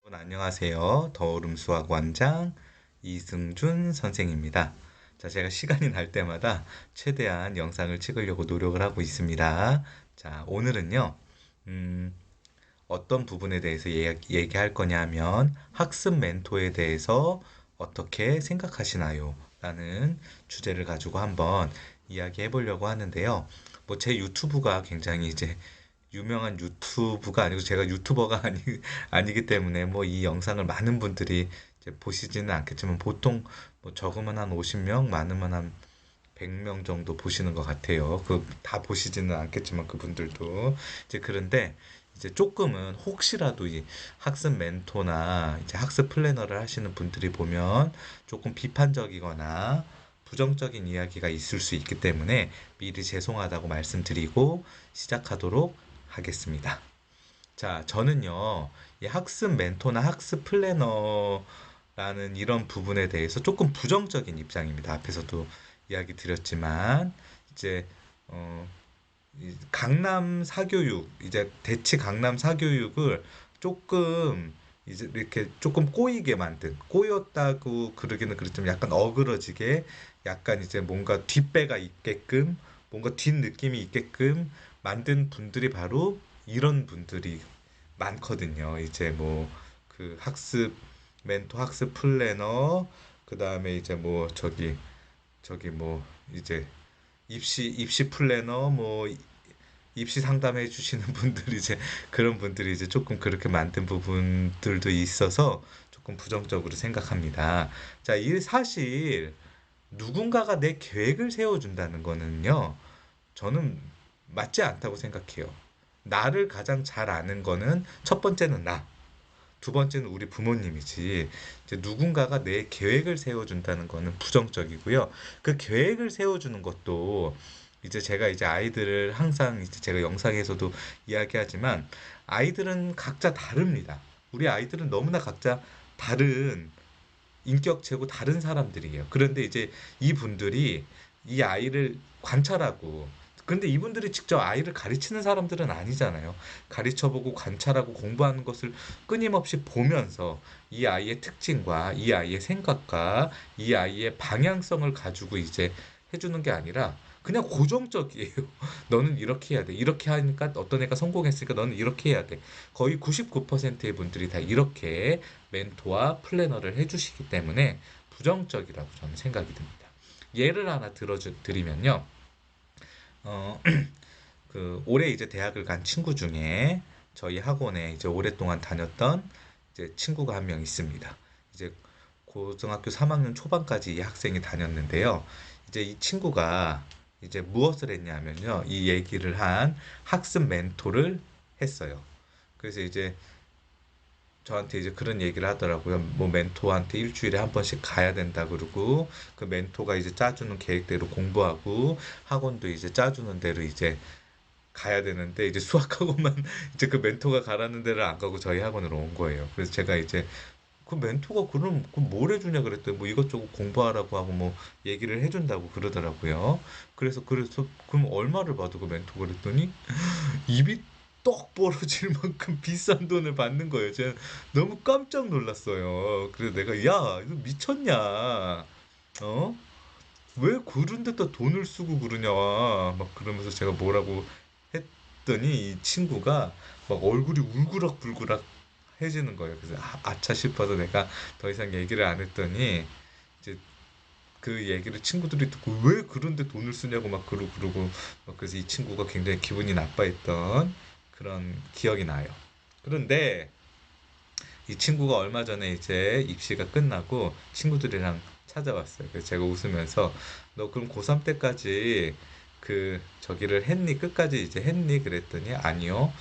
여러분 안녕하세요. 더오름 수학원장 이승준 선생입니다. 자, 제가 시간이 날 때마다 최대한 영상을 찍으려고 노력을 하고 있습니다. 자, 오늘은요, 음, 어떤 부분에 대해서 얘기할 거냐 하면 학습 멘토에 대해서 어떻게 생각하시나요? 라는 주제를 가지고 한번 이야기해 보려고 하는데요. 뭐 제 유튜브가 굉장히 이제 유명한 유튜브가 아니고 제가 유튜버가 아니기 때문에 뭐 이 영상을 많은 분들이 이제 보시지는 않겠지만 보통 뭐 적으면 한 50명, 많으면 한 100명 정도 보시는 것 같아요. 그 다 보시지는 않겠지만 그분들도 이제 그런데 이제 조금은 혹시라도 이 학습 멘토나 이제 학습 플래너를 하시는 분들이 보면 조금 비판적이거나 부정적인 이야기가 있을 수 있기 때문에 미리 죄송하다고 말씀드리고 시작하도록 하겠습니다. 자, 저는요, 이 학습 멘토나 학습 플래너라는 이런 부분에 대해서 조금 부정적인 입장입니다. 앞에서도 이야기 드렸지만, 이제, 어, 이 강남 사교육, 이제 대치 강남 사교육을 조금, 이제 이렇게 조금 꼬이게 만든, 꼬였다고 그러기는 그렇지만 약간 어그러지게, 약간 이제 뭔가 뒷배가 있게끔, 뭔가 뒷느낌이 있게끔 만든 분들이 바로 이런 분들이 많거든요. 이제 뭐 그 학습 멘토, 학습 플래너, 그 다음에 이제 뭐 저기 뭐 이제 입시 플래너, 뭐 입시 상담해 주시는 분들이 이제 그런 분들이 이제 조금 그렇게 만든 부분들도 있어서 조금 부정적으로 생각합니다. 자, 이 사실 누군가가 내 계획을 세워준다는 거는요, 저는 맞지 않다고 생각해요. 나를 가장 잘 아는 거는 첫 번째는 나, 두 번째는 우리 부모님이지. 이제 누군가가 내 계획을 세워준다는 거는 부정적이고요. 그 계획을 세워주는 것도 이제 제가 이제 아이들을 항상 이제 제가 영상에서도 이야기하지만 아이들은 각자 다릅니다. 우리 아이들은 너무나 각자 다른 인격체고 다른 사람들이에요. 그런데 이제 이분들이 이 아이를 관찰하고, 근데 이분들이 직접 아이를 가르치는 사람들은 아니잖아요. 가르쳐보고 관찰하고 공부하는 것을 끊임없이 보면서 이 아이의 특징과 이 아이의 생각과 이 아이의 방향성을 가지고 이제 해주는 게 아니라 그냥 고정적이에요. 너는 이렇게 해야 돼. 이렇게 하니까 어떤 애가 성공했으니까 너는 이렇게 해야 돼. 거의 99%의 분들이 다 이렇게 멘토와 플래너를 해주시기 때문에 부정적이라고 저는 생각이 듭니다. 예를 하나 드리면요. 어, 그 올해 이제 대학을 간 친구 중에 저희 학원에 이제 오랫동안 다녔던 이제 친구가 한 명 있습니다. 이제 고등학교 3학년 초반까지 이 학생이 다녔는데요. 이제 이 친구가 이제 무엇을 했냐면요. 이 얘기를 한 학습 멘토를 했어요. 그래서 이제 저한테 이제 그런 얘기를 하더라고요. 뭐 멘토한테 일주일에 한 번씩 가야 된다 그러고 그 멘토가 이제 짜주는 계획대로 공부하고 학원도 이제 짜주는 대로 이제 가야 되는데 이제 수학학원만 이제 그 멘토가 가라는 데를 안 가고 저희 학원으로 온 거예요. 그래서 제가 이제 그 멘토가 그럼 뭘 해주냐 그랬더니 뭐 이것저것 공부하라고 하고 뭐 얘기를 해준다고 그러더라고요. 그래서 그럼 얼마를 받고 그 멘토 그랬더니 입이 떡 벌어질 만큼 비싼 돈을 받는 거예요. 제가 너무 깜짝 놀랐어요. 그래서 내가 야 이거 미쳤냐? 어? 왜 그런 데다 돈을 쓰고 그러냐? 막 그러면서 제가 뭐라고 했더니 이 친구가 막 얼굴이 울그락불그락 해지는 거예요. 그래서 아차 싶어서 내가 더 이상 얘기를 안 했더니 이제 그 얘기를 친구들이 듣고 왜 그런데 돈을 쓰냐고 막 그러고 막 그래서 이 친구가 굉장히 기분이 나빠했던 그런 기억이 나요. 그런데 이 친구가 얼마 전에 이제 입시가 끝나고 친구들이랑 찾아왔어요. 그래서 제가 웃으면서 너 그럼 고3 때까지 그 저기를 했니? 끝까지 이제 했니? 그랬더니 아니요.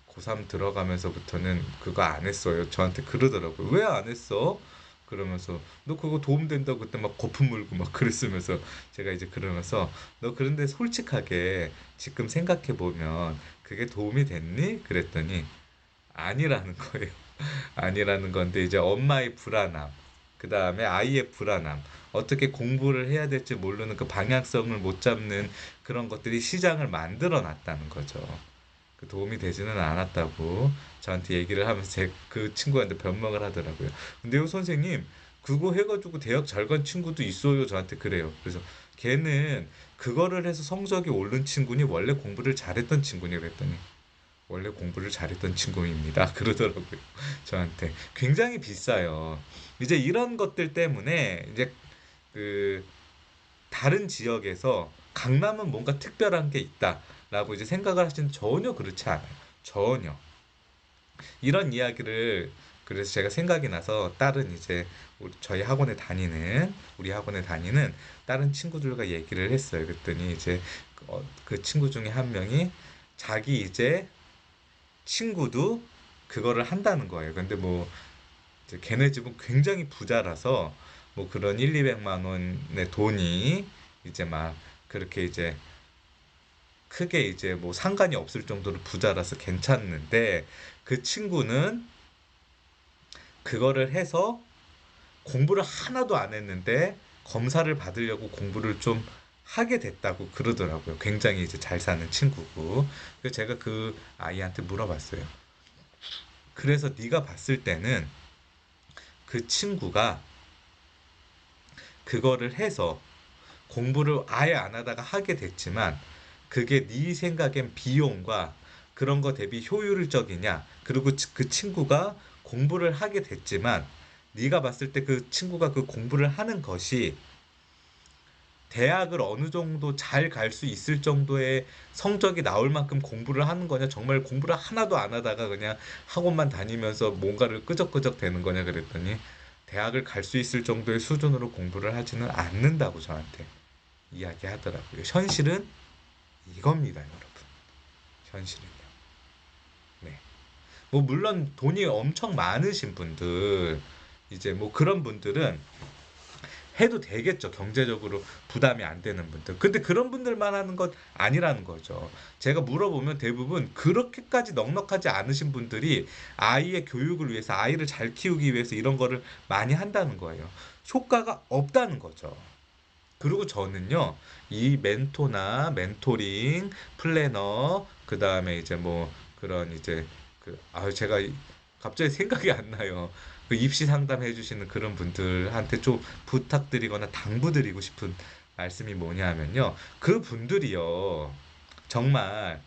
고3 들어가면서부터는 그거 안 했어요. 저한테 그러더라고요. 왜 안 했어? 그러면서 너 그거 도움된다고 그때 막 거품 물고 막 그랬으면서 제가 이제 그러면서 너 그런데 솔직하게 지금 생각해 보면 그게 도움이 됐니? 그랬더니 아니라는 거예요. 아니라는 건데 이제 엄마의 불안함, 그 다음에 아이의 불안함, 어떻게 공부를 해야 될지 모르는 그 방향성을 못 잡는 그런 것들이 시장을 만들어 놨다는 거죠. 그 도움이 되지는 않았다고 저한테 얘기를 하면서 그 친구한테 변명을 하더라고요. 근데요, 선생님, 그거 해가지고 대학 잘 간 친구도 있어요. 저한테 그래요. 그래서 걔는 그거를 해서 성적이 오른 친구니 원래 공부를 잘했던 친구니 그랬더니 원래 공부를 잘했던 친구입니다. 그러더라고요. 저한테. 굉장히 비싸요. 이제 이런 것들 때문에 이제 그 다른 지역에서 강남은 뭔가 특별한 게 있다라고 이제 생각을 하시는 전혀 그렇지 않아요. 전혀. 이런 이야기를 그래서 제가 생각이 나서 다른 이제 저희 학원에 다니는 우리 학원에 다니는 다른 친구들과 얘기를 했어요. 그랬더니 이제 그 친구 중에 한 명이 자기 이제 친구도 그거를 한다는 거예요. 근데 뭐 이제 걔네 집은 굉장히 부자라서 뭐 그런 1, 200만 원의 돈이 이제 막 그렇게 이제 크게 이제 뭐 상관이 없을 정도로 부자라서 괜찮은데 그 친구는 그거를 해서 공부를 하나도 안 했는데 검사를 받으려고 공부를 좀 하게 됐다고 그러더라고요. 굉장히 이제 잘 사는 친구고. 그래서 제가 그 아이한테 물어봤어요. 그래서 네가 봤을 때는 그 친구가 그거를 해서 공부를 아예 안 하다가 하게 됐지만 그게 네 생각엔 비용과 그런 거 대비 효율적이냐? 그리고 그 친구가 공부를 하게 됐지만 네가 봤을 때 그 친구가 그 공부를 하는 것이 대학을 어느 정도 잘 갈 수 있을 정도의 성적이 나올 만큼 공부를 하는 거냐? 정말 공부를 하나도 안 하다가 그냥 학원만 다니면서 뭔가를 끄적끄적 되는 거냐? 그랬더니 대학을 갈 수 있을 정도의 수준으로 공부를 하지는 않는다고 저한테 이야기하더라고요. 현실은 이겁니다, 여러분. 현실은요. 네. 뭐 물론 돈이 엄청 많으신 분들 이제 뭐 그런 분들은 해도 되겠죠. 경제적으로 부담이 안 되는 분들. 근데 그런 분들만 하는 것 아니라는 거죠. 제가 물어보면 대부분 그렇게까지 넉넉하지 않으신 분들이 아이의 교육을 위해서 아이를 잘 키우기 위해서 이런 거를 많이 한다는 거예요. 효과가 없다는 거죠. 그리고 저는요, 이 멘토나 멘토링, 플래너, 그 다음에 이제 뭐 그런 이제 제가 갑자기 생각이 안 나요. 그 입시 상담 해주시는 그런 분들한테 좀 부탁드리거나 당부드리고 싶은 말씀이 뭐냐면요. 그 분들이요, 정말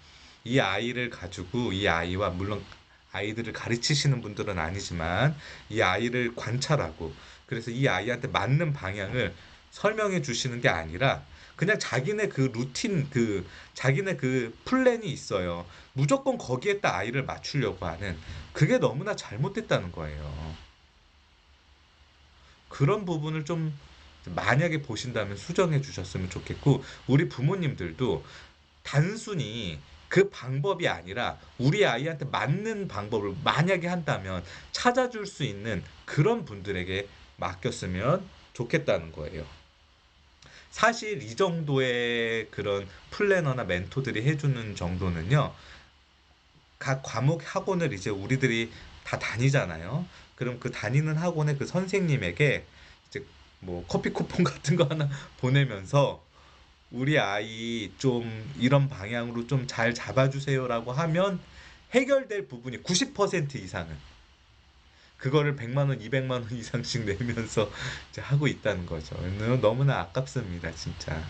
이 아이를 가지고 이 아이와 물론 아이들을 가르치시는 분들은 아니지만 이 아이를 관찰하고 그래서 이 아이한테 맞는 방향을 설명해 주시는 게 아니라 그냥 자기네 그 루틴 자기네 그 플랜이 있어요. 무조건 거기에다 아이를 맞추려고 하는 그게 너무나 잘못됐다는 거예요. 그런 부분을 좀 만약에 보신다면 수정해 주셨으면 좋겠고 우리 부모님들도 단순히 그 방법이 아니라 우리 아이한테 맞는 방법을 만약에 한다면 찾아줄 수 있는 그런 분들에게 맡겼으면 좋겠다는 거예요. 사실 이 정도의 그런 플래너나 멘토들이 해주는 정도는요, 각 과목 학원을 이제 우리들이 다 다니잖아요. 그럼 그 다니는 학원의 그 선생님에게 이제 뭐 커피 쿠폰 같은 거 하나 보내면서 우리 아이 좀 이런 방향으로 좀 잘 잡아주세요라고 하면 해결될 부분이 90% 이상은 그거를 100만 원, 200만 원 이상씩 내면서 이제 하고 있다는 거죠. 너무나 아깝습니다, 진짜.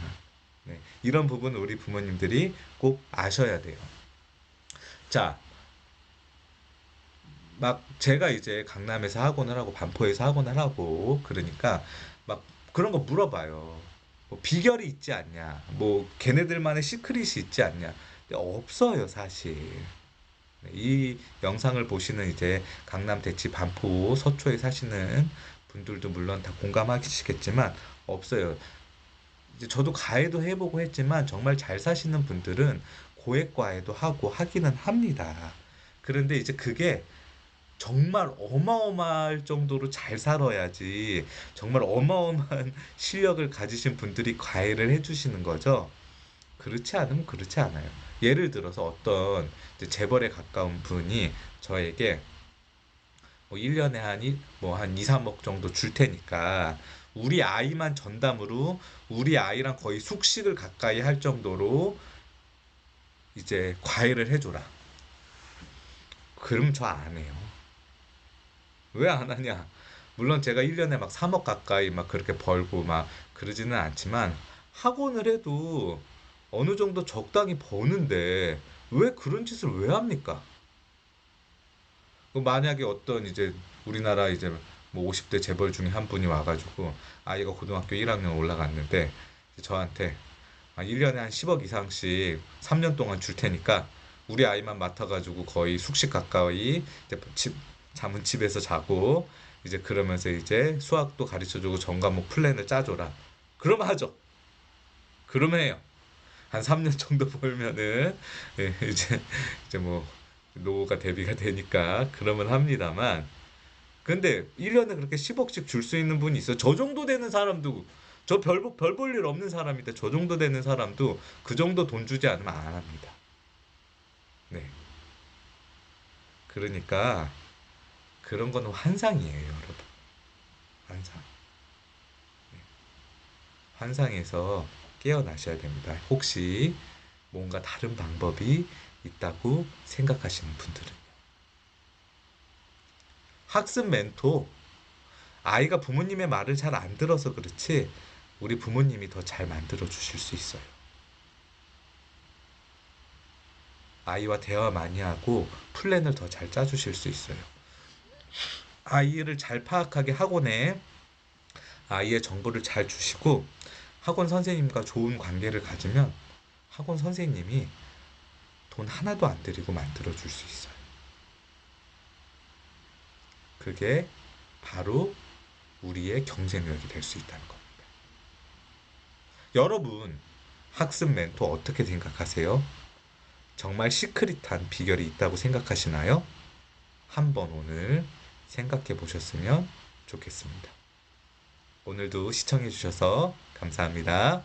네, 이런 부분 우리 부모님들이 꼭 아셔야 돼요. 자, 막 제가 이제 강남에서 학원을 하고 반포에서 학원을 하고 그러니까 막 그런 거 물어봐요. 뭐 비결이 있지 않냐? 뭐 걔네들만의 시크릿이 있지 않냐? 근데 없어요, 사실. 네, 이 영상을 보시는 이제 강남 대치 반포 서초에 사시는 분들도 물론 다 공감하시겠지만 없어요. 이제 저도 가해도 해보고 했지만 정말 잘 사시는 분들은 고액과외도 하고 하기는 합니다. 그런데 이제 그게 정말 어마어마할 정도로 잘 살아야지 정말 어마어마한 실력을 가지신 분들이 과외를 해주시는 거죠. 그렇지 않으면 그렇지 않아요. 예를 들어서 어떤 이제 재벌에 가까운 분이 저에게 뭐 1년에 한 2, 3억 정도 줄 테니까 우리 아이만 전담으로 우리 아이랑 거의 숙식을 가까이 할 정도로 이제 과외를 해줘라. 그럼 저 안 해요. 왜 안 하냐? 물론 제가 1년에 막 3억 가까이 막 그렇게 벌고 막 그러지는 않지만 학원을 해도 어느 정도 적당히 버는데 왜 그런 짓을 왜 합니까? 만약에 어떤 이제 우리나라 이제 뭐 50대 재벌 중에 한 분이 와가지고 아이가 고등학교 1학년 올라갔는데 저한테 1년에 한 10억 이상씩 3년 동안 줄 테니까 우리 아이만 맡아가지고 거의 숙식 가까이 이제 잠은 집에서 자고 이제 그러면서 이제 수학도 가르쳐주고 전 과목 플랜을 짜줘라. 그럼 하죠. 그럼 해요. 한 3년 정도 벌면은 예, 이제 뭐 노후가 대비가 되니까 그러면 합니다만 근데 1년에 그렇게 10억씩 줄 수 있는 분이 있어. 저 정도 되는 사람도 저 별 볼 일 없는 사람인데 저 정도 되는 사람도 그 정도 돈 주지 않으면 안 합니다. 네. 그러니까 그런 거는 환상이에요, 여러분. 환상. 환상에서 깨어나셔야 됩니다. 혹시 뭔가 다른 방법이 있다고 생각하시는 분들은 학습 멘토 아이가 부모님의 말을 잘 안 들어서 그렇지 우리 부모님이 더 잘 만들어 주실 수 있어요. 아이와 대화 많이 하고 플랜을 더 잘 짜주실 수 있어요. 아이를 잘 파악하게 학원에 아이의 정보를 잘 주시고 학원 선생님과 좋은 관계를 가지면 학원 선생님이 돈 하나도 안 들이고 만들어 줄 수 있어요. 그게 바로 우리의 경쟁력이 될 수 있다는 겁니다. 여러분, 학습 멘토 어떻게 생각하세요? 정말 시크릿한 비결이 있다고 생각하시나요? 한번 오늘 생각해 보셨으면 좋겠습니다. 오늘도 시청해 주셔서 감사합니다.